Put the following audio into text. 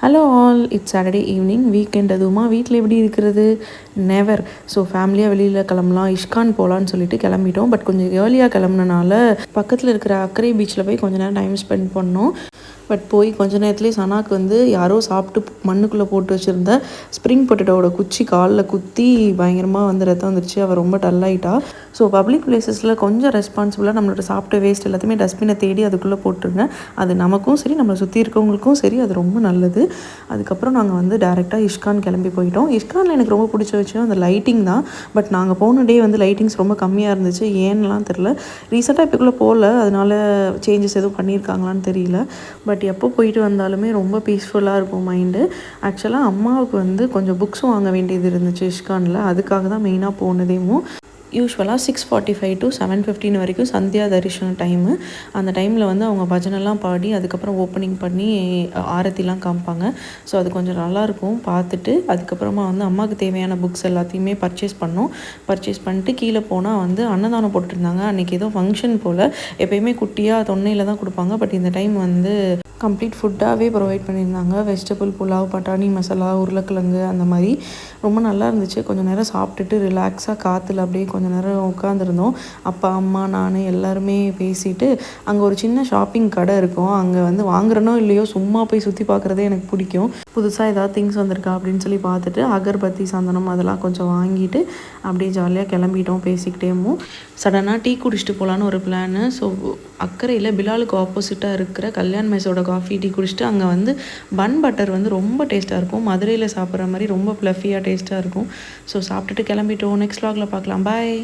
Hello all, it's Saturday evening. Weekend அதுவுமா வீட்டில் எப்படி இருக்கிறது? நெவர். ஸோ ஃபேமிலியாக வெளியில் கிளம்பலாம், இஷ்கான் போகலான்னு சொல்லிட்டு கிளம்பிட்டோம். பட் கொஞ்சம் ஏர்லியாக கிளம்புனனால பக்கத்தில் இருக்கிற அக்கரை பீச்சில் போய் கொஞ்ச நேரம் டைம் ஸ்பெண்ட் பண்ணோம். பட் போய் கொஞ்ச நேரத்துலேயே சனாக்கு வந்து யாரோ சாப்பிட்டு மண்ணுக்குள்ளே போட்டு வச்சுருந்த ஸ்ப்ரிங் பொட்டேட்டோட குச்சி காலில் குத்தி பயங்கரமாக வந்து ரத்தம் வந்துருச்சு. அவள் ரொம்ப டல்லாயிட்டா. ஸோ பப்ளிக் பிளேசஸில் கொஞ்சம் ரெஸ்பான்சிபிளாக நம்மளோட சாப்பிட்ட வேஸ்ட் எல்லாத்தையுமே டஸ்ட்பினை தேடி அதுக்குள்ளே போட்டுருங்க. அது நமக்கும் சரி, நம்மளை சுற்றி இருக்கவங்களுக்கும் சரி, அது ரொம்ப நல்லது. அதுக்கப்புறம் நாங்கள் வந்து டேரெக்டாக இஷ்கான் கிளம்பி போயிட்டோம். இஷ்கானில் எனக்கு ரொம்ப பிடிச்ச விஷயம் அந்த லைட்டிங் தான். பட் நாங்கள் போன டே வந்து லைட்டிங்ஸ் ரொம்ப கம்மியாக இருந்துச்சு. ஏன்னுலாம் தெரில. ரீசெண்டாக இப்போக்குள்ளே போகல, அதனால சேஞ்சஸ் எதுவும் பண்ணியிருக்காங்களான்னு தெரியல. பட் எப்போ போயிட்டு வந்தாலுமே ரொம்ப பீஸ்ஃபுல்லாக இருக்கும் மைண்டு. ஆக்சுவலாக அம்மாவுக்கு வந்து கொஞ்சம் புக்ஸும் வாங்க வேண்டியது இருந்துச்சு இஷ்கானில். அதுக்காக தான் மெயினாக போனதேவும். யூஸ்வலாக 6:45 to 7:15 வரைக்கும் சந்தியா தரிசனம் டைமு. அந்த டைமில் வந்து அவங்க பஜனெல்லாம் பாடி அதுக்கப்புறம் ஓப்பனிங் பண்ணி ஆரத்திலாம் காமிப்பாங்க. ஸோ அது கொஞ்சம் நல்லாயிருக்கும் பார்த்துட்டு. அதுக்கப்புறமா வந்து அம்மாவுக்கு தேவையான புக்ஸ் எல்லாத்தையுமே பர்ச்சேஸ் பண்ணோம். பர்ச்சேஸ் பண்ணிட்டு கீழே போனால் வந்து அன்னதானம் போட்டுருந்தாங்க. அன்றைக்கி ஏதோ ஃபங்க்ஷன் போல். எப்போயுமே குட்டியாக தொன்னையில் தான் கொடுப்பாங்க. பட் இந்த டைம் வந்து கம்ப்ளீட் ஃபுட்டாகவே ப்ரொவைட் பண்ணியிருந்தாங்க. வெஜிடபிள் புலாவ், பட்டாணி மசாலா, உருளைக்கிழங்கு அந்த மாதிரி ரொம்ப நல்லா இருந்துச்சு. கொஞ்சம் நேரம் சாப்பிட்டுட்டு ரிலாக்ஸாக காற்றுல அப்படியே கொஞ்சம் நேரம் உட்காந்துருந்தோம். அப்பா, அம்மா, நான் எல்லாருமே பேசிட்டு அங்கே ஒரு சின்ன ஷாப்பிங் கடை இருக்கும். அங்கே வந்து வாங்குறனோ இல்லையோ சும்மா போய் சுற்றி பார்க்குறதே எனக்கு பிடிக்கும். புதுசாக ஏதாவது திங்ஸ் வந்திருக்கா அப்படின்னு சொல்லி பார்த்துட்டு அகர்பத்தி, சந்தனம் அதெல்லாம் கொஞ்சம் வாங்கிட்டு அப்படியே ஜாலியாக கிளம்பிட்டோம் பேசிக்கிட்டேமோ. சடனாக டீ குடிச்சிட்டு போகலான்னு ஒரு பிளானு. ஸோ அக்கறையில் பிலாலுக்கு ஆப்போசிட்டாக இருக்கிற கல்யாண் மெஸோட காஃபி டீ குடிச்சிட்டு அங்கே வந்து பன் பட்டர் வந்து ரொம்ப டேஸ்ட்டாக இருக்கும். மதுரையில் சாப்பிட்ற மாதிரி ரொம்ப ப்ளஃபியாக டேஸ்ட்டாக இருக்கும். ஸோ சாப்பிட்டுட்டு கிளம்பிட்டோம். நெக்ஸ்ட் vlogல பார்க்கலாம். பாய்.